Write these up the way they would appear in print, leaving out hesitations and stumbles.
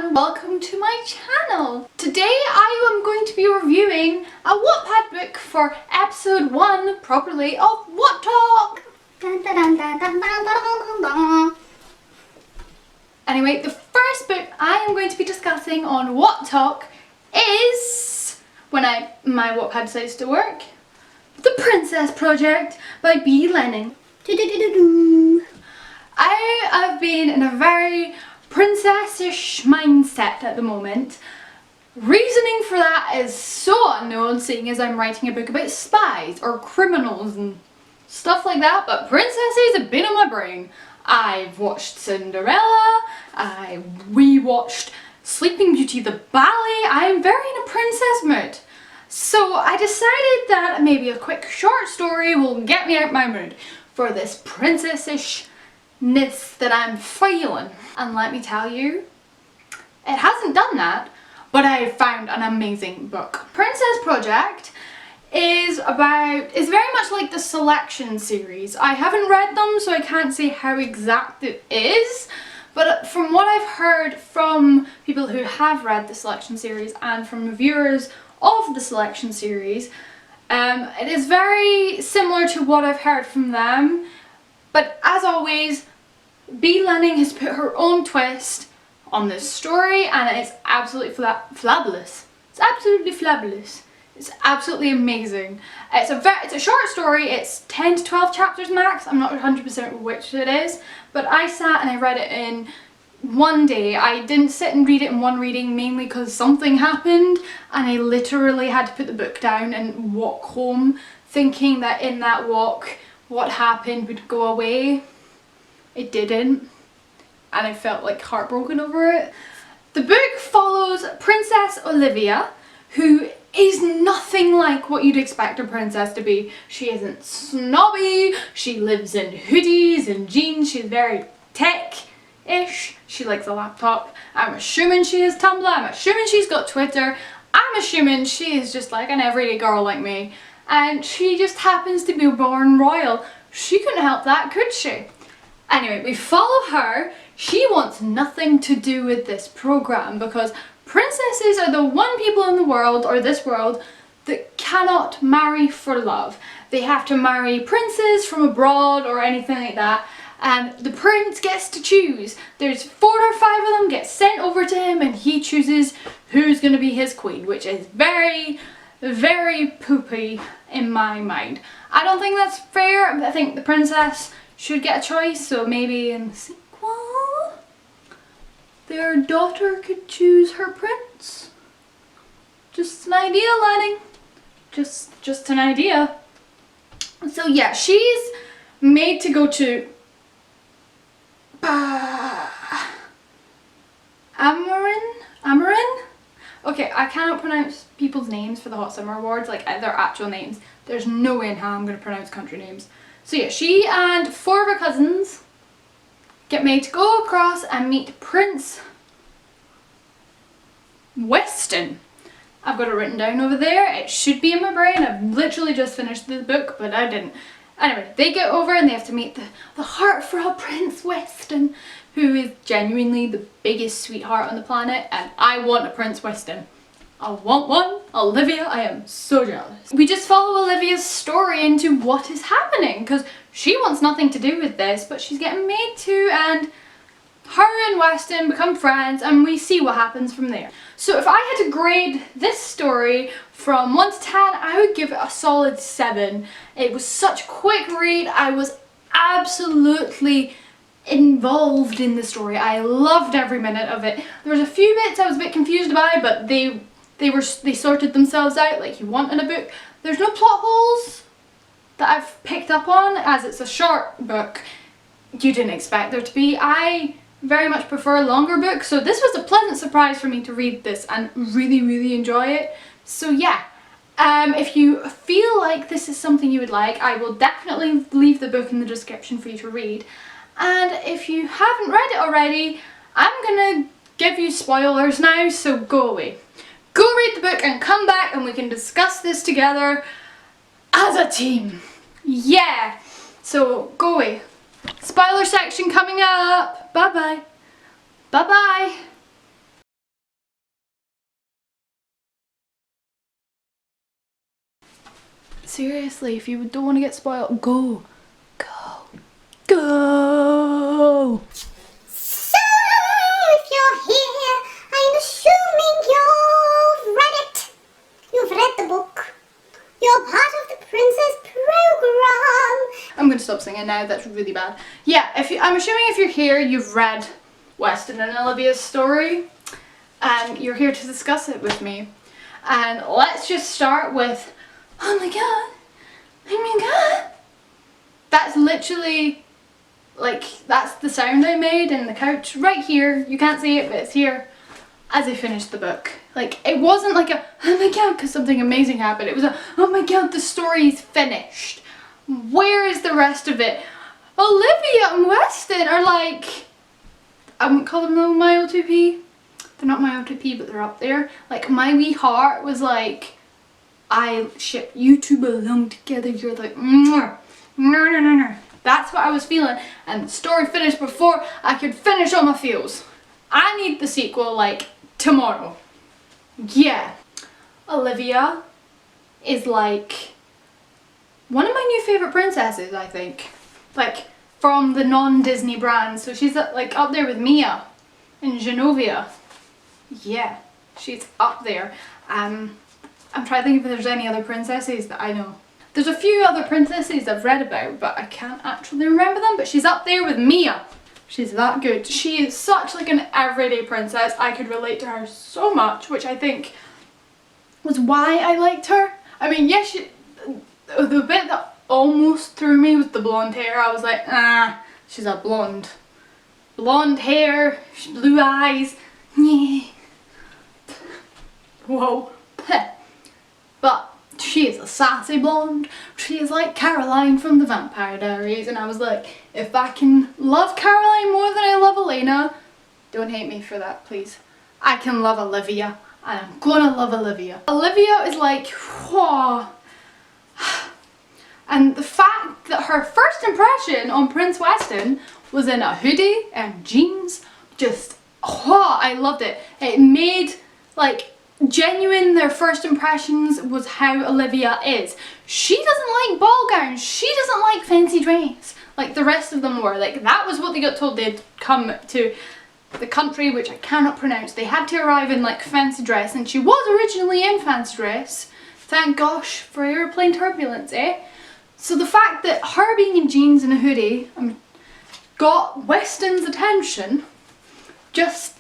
and welcome to my channel. Today I am going to be reviewing a Wattpad book for episode 1 properly of What Talk. Anyway, the first book I am going to be discussing on What Talk is, when my Wattpad decides to work, The Princess Project by B. Lennon. I have been in a very princess-ish mindset at the moment. Reasoning for that is so unknown, seeing as I'm writing a book about spies or criminals and stuff like that, but princesses have been on my brain. I've watched Cinderella, I rewatched Sleeping Beauty the ballet. I'm very in a princess mood. So I decided that maybe a quick short story will get me out my mood for this princess-ishness that I'm feeling. And let me tell you, it hasn't done that, but I have found an amazing book. Princess Project is very much like the Selection series. I haven't read them, so I can't say how exact it is, but from what I've heard from people who have read the Selection series and from reviewers of the Selection series, it is very similar to what I've heard from them, but as always, B. Lennon has put her own twist on this story, and it's absolutely fabulous. It's absolutely fabulous. It's absolutely amazing. It's a short story. It's 10 to 12 chapters max. I'm not 100% which it is, but I sat and I read it in one day. I didn't sit and read it in one reading, mainly because something happened and I literally had to put the book down and walk home, thinking that in that walk what happened would go away. It didn't, and I felt like heartbroken over it. The book follows Princess Olivia, who is nothing like what you'd expect a princess to be. She isn't snobby, she lives in hoodies and jeans, she's very tech-ish, she likes a laptop. I'm assuming she has Tumblr, I'm assuming she's got Twitter, I'm assuming she is just like an everyday girl like me, and she just happens to be born royal. She couldn't help that, could she? Anyway, we follow her. She wants nothing to do with this program because princesses are the one people in the world, or this world, that cannot marry for love. They have to marry princes from abroad or anything like that, and the prince gets to choose. There's 4 or 5 of them get sent over to him and he chooses who's going to be his queen, which is very, very poopy in my mind. I don't think that's fair. I think the princess should get a choice, so maybe in the sequel their daughter could choose her prince. Just an idea, Lanning. Just an idea. So yeah, she's made to go to Amarin? Okay, I cannot pronounce people's names for the Hot Summer Awards, like their actual names. There's no way in hell I'm going to pronounce country names. So yeah, she and 4 of her cousins get made to go across and meet Prince Weston. I've got it written down over there. It should be in my brain. I've literally just finished the book, but I didn't. Anyway, they get over and they have to meet the heartful Prince Weston, who is genuinely the biggest sweetheart on the planet, and I want a Prince Weston. I want one. Olivia, I am so jealous. We just follow Olivia's story into what is happening, because she wants nothing to do with this, but she's getting made to, and her and Weston become friends, and we see what happens from there. So if I had to grade this story from 1 to 10, I would give it a solid 7. It was such a quick read. I was absolutely involved in the story. I loved every minute of it. There was a few bits I was a bit confused by, but they sorted themselves out like you want in a book. There's no plot holes that I've picked up on, as it's a short book. You didn't expect there to be. I very much prefer longer books, so this was a pleasant surprise for me to read this and really enjoy it. So yeah, if you feel like this is something you would like, I will definitely leave the book in the description for you to read. And if you haven't read it already, I'm gonna give you spoilers now, so go away. Go read the book and come back and we can discuss this together as a team. Yeah, so go away. Spoiler section coming up. Bye bye. Bye bye. seriously, if you don't want to get spoiled, go. Go! So, if you're here, I'm assuming you've read it. You've read the book. You're part of the Princess Program. I'm going to stop singing now, that's really bad. Yeah, I'm assuming if you're here, you've read Weston and Olivia's story, and you're here to discuss it with me. And let's just start with, oh my god, that's literally, like, that's the sound I made in the couch right here. You can't see it, but it's here as I finished the book. Like, it wasn't like a, oh my god, because something amazing happened. It was a, oh my god, the story's finished. Where is the rest of it? Olivia and Weston are like, I wouldn't call them my O2P. They're not my O2P, but they're up there. Like, my wee heart was like, I ship you two belong together. You're like, no. That's what I was feeling, and the story finished before I could finish all my feels. I need the sequel like tomorrow. Yeah. Olivia is like one of my new favourite princesses, I think. Like, from the non-Disney brands. So she's like up there with Mia and Genovia. Yeah, she's up there. I'm trying to think if there's any other princesses that I know. There's a few other princesses I've read about, but I can't actually remember them, but she's up there with Mia. She's that good. She is such like an everyday princess. I could relate to her so much, which I think was why I liked her. I mean, yes, the bit that almost threw me was the blonde hair. I was like, ah, she's a blonde. Blonde hair, blue eyes, yeah. Whoa. But she is a sassy blonde. She is like Caroline from the Vampire Diaries, and I was like, if I can love Caroline more than I love Elena, don't hate me for that, please. I can love Olivia, and I'm gonna love Olivia. Olivia is like, whoa. And the fact that her first impression on Prince Weston was in a hoodie and jeans, just, whoa, I loved it. It made, like, genuine, their first impressions was how Olivia is. She doesn't like ball gowns, she doesn't like fancy dress like the rest of them were. Like, that was what they got told. They'd come to the country, which I cannot pronounce. They had to arrive in like fancy dress, and she was originally in fancy dress. Thank gosh for airplane turbulence, eh? So the fact that her being in jeans and a hoodie got Weston's attention just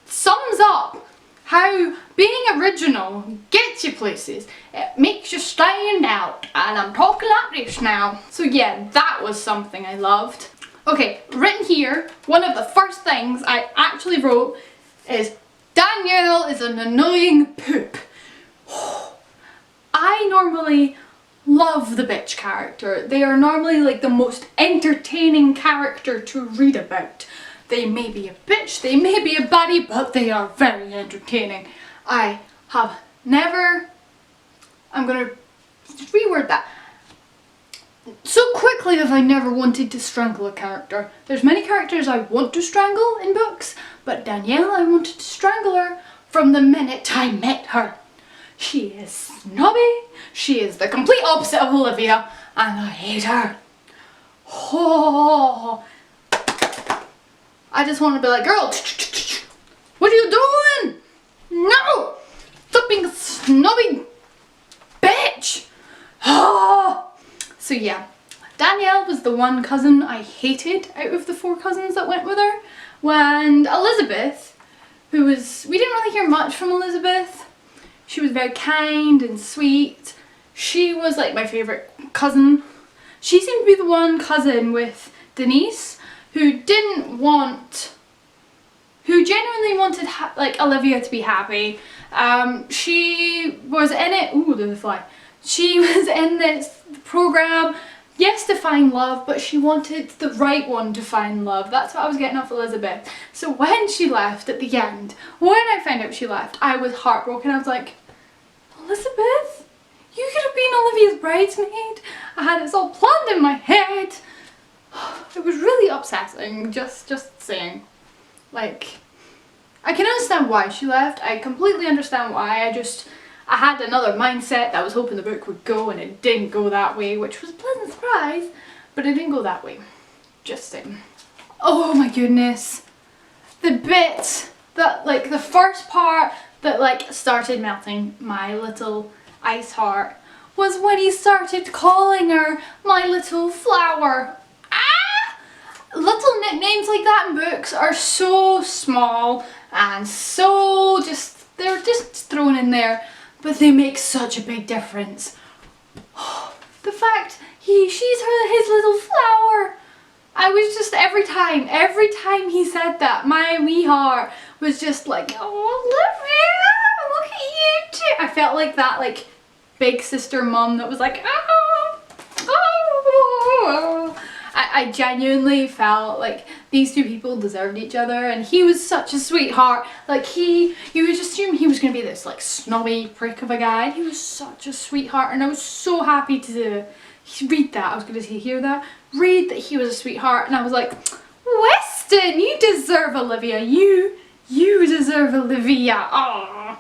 sums up how being original gets you places. It makes you stand out, and I'm talking like this now. So yeah, that was something I loved. Okay, written here, one of the first things I actually wrote is, Danielle is an annoying poop. I normally love the bitch character. They are normally like the most entertaining character to read about. They may be a bitch, they may be a baddie, but they are very entertaining. I have never, I'm gonna reword that. So quickly have I never wanted to strangle a character. There's many characters I want to strangle in books, but Danielle, I wanted to strangle her from the minute I met her. She is snobby, she is the complete opposite of Olivia, and I hate her. Oh, I just want to be like, girl, what are you doing? No! Stop being a snobby bitch! Oh. So yeah, Danielle was the one cousin I hated out of the 4 cousins that went with her. And Elizabeth, who was, we didn't really hear much from Elizabeth. She was very kind and sweet. She was like my favourite cousin. She seemed to be the one cousin with Denise who genuinely wanted like Olivia to be happy. She was in it, ooh, there's a fly. She was in this program, yes, to find love, but she wanted the right one to find love. That's what I was getting off Elizabeth. So when she left at the end, when I found out she left, I was heartbroken. I was like, Elizabeth, you could have been Olivia's bridesmaid. I had this all planned in my head. It was really upsetting, just saying. Like, I can understand why she left. I completely understand why. I had another mindset that I was hoping the book would go, and it didn't go that way, which was a pleasant surprise, but it didn't go that way. Just saying. Oh my goodness. The bit that, like, the first part that, like, started melting my little ice heart was when he started calling her my little flower. Ah! Little nicknames like that in books are so small and so they're just thrown in there, but they make such a big difference. The fact she's his little flower. I was just, every time he said that, my wee heart was just like, oh, Olivia, look at you too. I felt like that, like, big sister mum that was like, oh, oh. I genuinely felt like these two people deserved each other, and he was such a sweetheart. Like, you would assume he was going to be this, like, snobby prick of a guy. He was such a sweetheart, and I was so happy to read that. I was going to say, hear that? Read that he was a sweetheart, and I was like, Weston, you deserve Olivia. You deserve Olivia. Aww.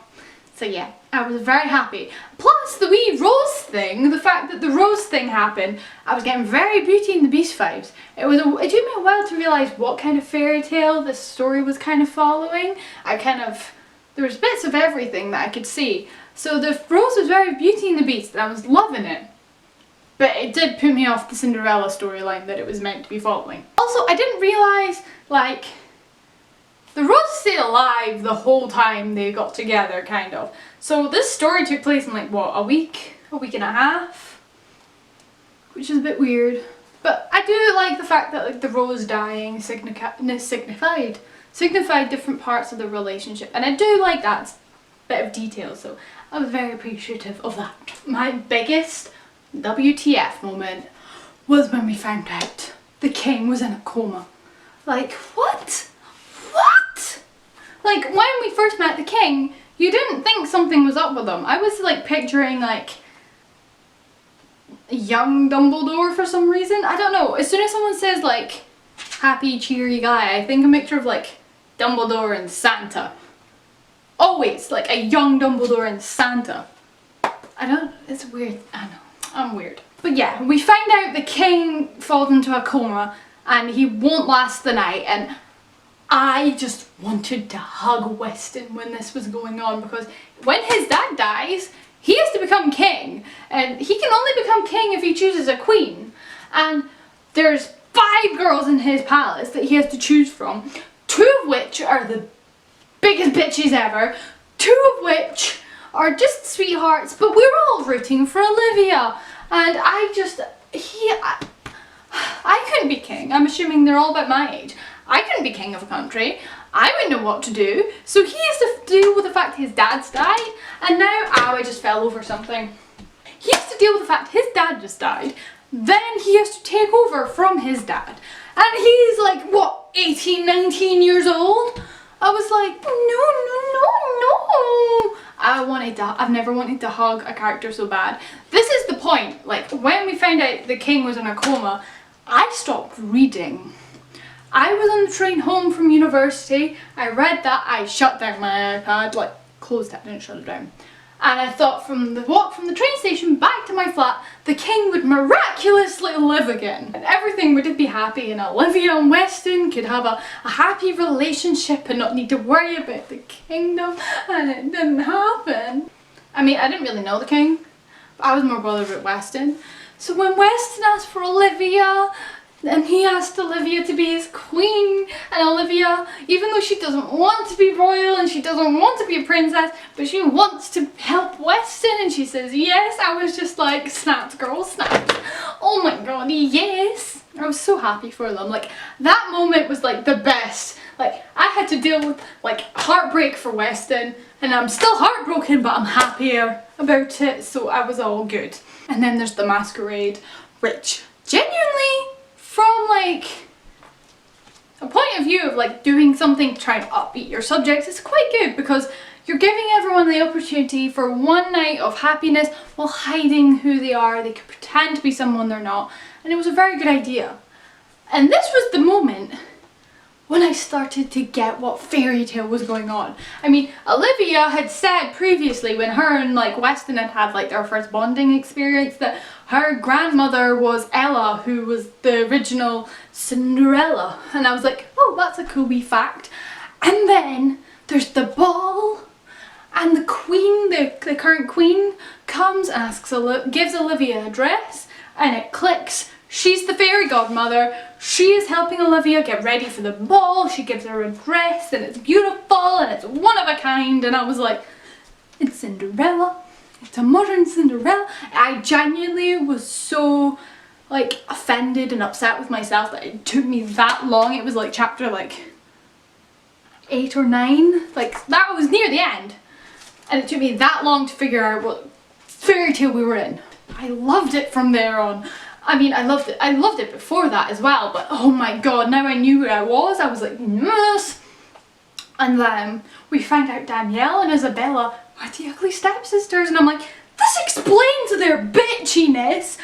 So yeah, I was very happy. Plus the wee rose thing, the fact that the rose thing happened, I was getting very Beauty and the Beast vibes. It took me a while to realise what kind of fairy tale this story was kind of following. There was bits of everything that I could see. So the rose was very Beauty and the Beast, and I was loving it. But it did put me off the Cinderella storyline that it was meant to be following. Also, I didn't realise, like, the rose stayed alive the whole time they got together, kind of. So this story took place in, like, what, a week and a half? Which is a bit weird. But I do like the fact that, like, the rose dying signified different parts of the relationship. And I do like that bit of detail, so I was very appreciative of that. My biggest WTF moment was when we found out the king was in a coma. Like, what? What? Like, when we first met the king, you didn't think something was up with him. I was, like, picturing, like, a young Dumbledore for some reason. I don't know. As soon as someone says, like, happy, cheery guy, I think a mixture of, like, Dumbledore and Santa. Always, like, a young Dumbledore and Santa. It's weird. I know. I'm weird. But yeah, we find out the king falls into a coma and he won't last the night, and I just wanted to hug Weston when this was going on, because when his dad dies, he has to become king, and he can only become king if he chooses a queen, and there's 5 girls in his palace that he has to choose from, 2 of which are the biggest bitches ever, 2 of which are just sweethearts, but we're all rooting for Olivia, and I couldn't be king. I'm assuming they're all about my age. I couldn't be king of a country. I wouldn't know what to do, so he has to deal with the fact his dad's died, and now, I just fell over something. He has to deal with the fact his dad just died, then he has to take over from his dad, and he's like, what, 18, 19 years old? I was like, no. I've never wanted to hug a character so bad. This is the point, like, when we found out the king was in a coma, I stopped reading. I was on the train home from university, I read that, I shut down my iPad, like, closed it, didn't shut it down. And I thought from the walk from the train station back to my flat, the king would miraculously live again. And everything would be happy, and Olivia and Weston could have a happy relationship and not need to worry about the kingdom, and it didn't happen. I mean, I didn't really know the king, but I was more bothered about Weston. So when Weston asked for Olivia, and he asked Olivia to be his queen, and Olivia, even though she doesn't want to be royal and she doesn't want to be a princess, but she wants to help Weston, and she says yes, I was just like, snapped girl, snapped. Oh my god, yes. I was so happy for them. Like, that moment was like the best. Like, I had to deal with, like, heartbreak for Weston, and I'm still heartbroken, but I'm happier about it, so I was all good. And then there's the masquerade, which genuinely, from, like, a point of view of, like, doing something to try and upbeat your subjects, it's quite good, because you're giving everyone the opportunity for one night of happiness while hiding who they are. They could pretend to be someone they're not, and it was a very good idea. And this was the moment when I started to get what fairy tale was going on. I mean, Olivia had said previously when her and like Weston had had like their first bonding experience that her grandmother was Ella, who was the original Cinderella. And I was like, oh, that's a cool wee fact. And then there's the ball, and the queen, the current queen, comes, asks, gives Olivia a dress, and it clicks. She's the fairy godmother. She is helping Olivia get ready for the ball. She gives her a dress, and it's beautiful, and it's one of a kind. And I was like, it's Cinderella. It's a modern Cinderella. I genuinely was so like offended and upset with myself that it took me that long. It was like chapter like 8 or 9. Like that was near the end. And it took me that long to figure out what fairy tale we were in. I loved it from there on. I mean, I loved it before that as well, but oh my god, now I knew where I was like, yes. And then we find out Danielle and Isabella are the ugly stepsisters, and I'm like, this explains their bitchiness.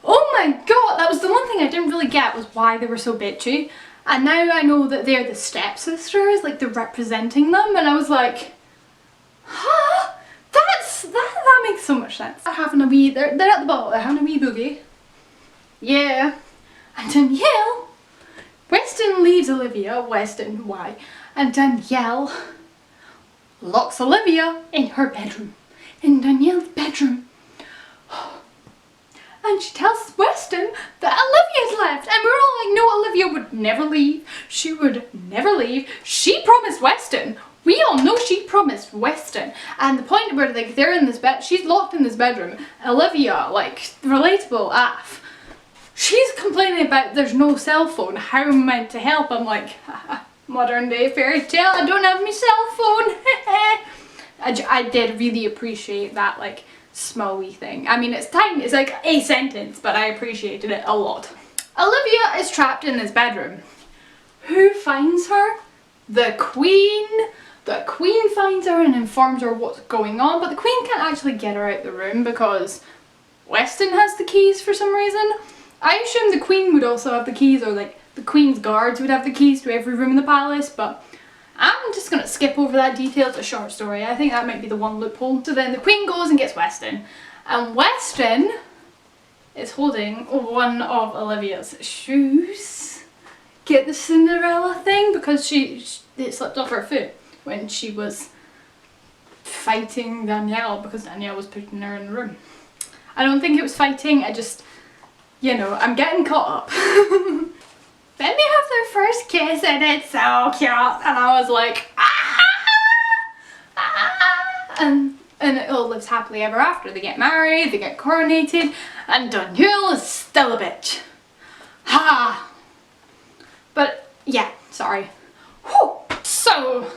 Oh my god, that was the one thing I didn't really get, was why they were so bitchy. And now I know that they're the stepsisters, like they're representing them, and I was like, huh? That makes so much sense. They're having a wee, they're at the ball, they're having a wee boogie. Yeah. And Danielle, Weston leaves Olivia, Weston, why? And Danielle locks Olivia in her bedroom, in Danielle's bedroom. And she tells Weston that Olivia's left, and we're all like, no, Olivia would never leave. She would never leave. She promised Weston. We all know she promised Weston. And the point where like they're in this bed, she's locked in this bedroom. Olivia, like, relatable AF. She's complaining about there's no cell phone. How am I meant to help? I'm like, haha, modern day fairy tale. I don't have my cell phone. I did really appreciate that, like, small wee thing. I mean, it's tiny, it's like a sentence, but I appreciated it a lot. Olivia is trapped in this bedroom. Who finds her? The Queen. The Queen finds her and informs her what's going on, but the Queen can't actually get her out of the room because Weston has the keys for some reason. I assume the Queen would also have the keys, or like the Queen's guards would have the keys to every room in the palace, but I'm just gonna skip over that detail. It's a short story. I think that might be the one loophole. So then the Queen goes and gets Weston, and Weston is holding one of Olivia's shoes. Get the Cinderella thing, because it slipped off her foot when she was fighting Danielle, because Danielle was putting her in the room. I don't think it was fighting, I just, you know, I'm getting caught up. Then they have their first kiss and it's so cute, and I was like, ah, ah, and it all lives happily ever after. They get married, they get coronated, and Danielle is still a bitch. Ha! But yeah, sorry. Whew. So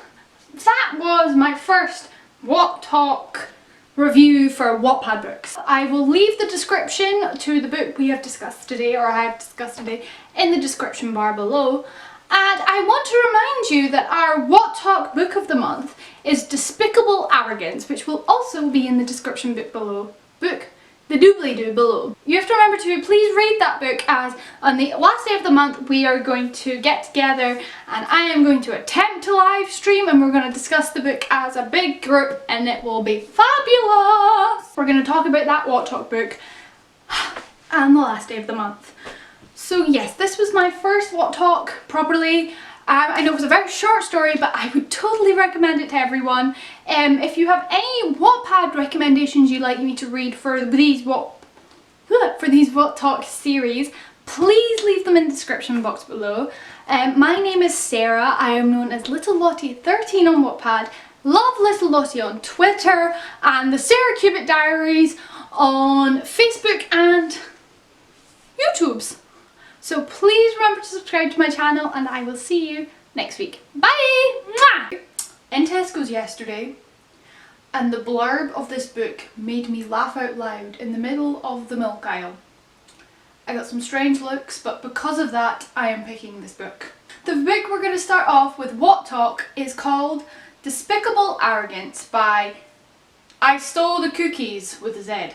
that was my first What Talk review for Wattpad books. I will leave the description to the book we have discussed today, or I have discussed today, in the description bar below. And I want to remind you that our What Talk book of the month is Despicable Arrogance, which will also be in the description book below. The doobly-doo below. You have to remember to please read that book, as on the last day of the month we are going to get together and I am going to attempt to live stream, and we're going to discuss the book as a big group, and it will be fabulous. We're going to talk about that What Talk book and the last day of the month. So yes, this was my first What Talk properly. I know it was a very short story, but I would totally recommend it to everyone. If you have any Wattpad recommendations you'd like me to read for these What Talk series, please leave them in the description box below. My name is Sarah. I am known as LittleLottie13 on Wattpad. Love Little Lottie on Twitter, and the Sarah Cubitt Diaries on Facebook and YouTube's. So please remember to subscribe to my channel, and I will see you next week. Bye! Mwah! In Tesco's yesterday, and the blurb of this book made me laugh out loud in the middle of the milk aisle. I got some strange looks, but because of that, I am picking this book. The book we're going to start off with What Talk is called Despicable Arrogance by I Stole the Cookies with a Z.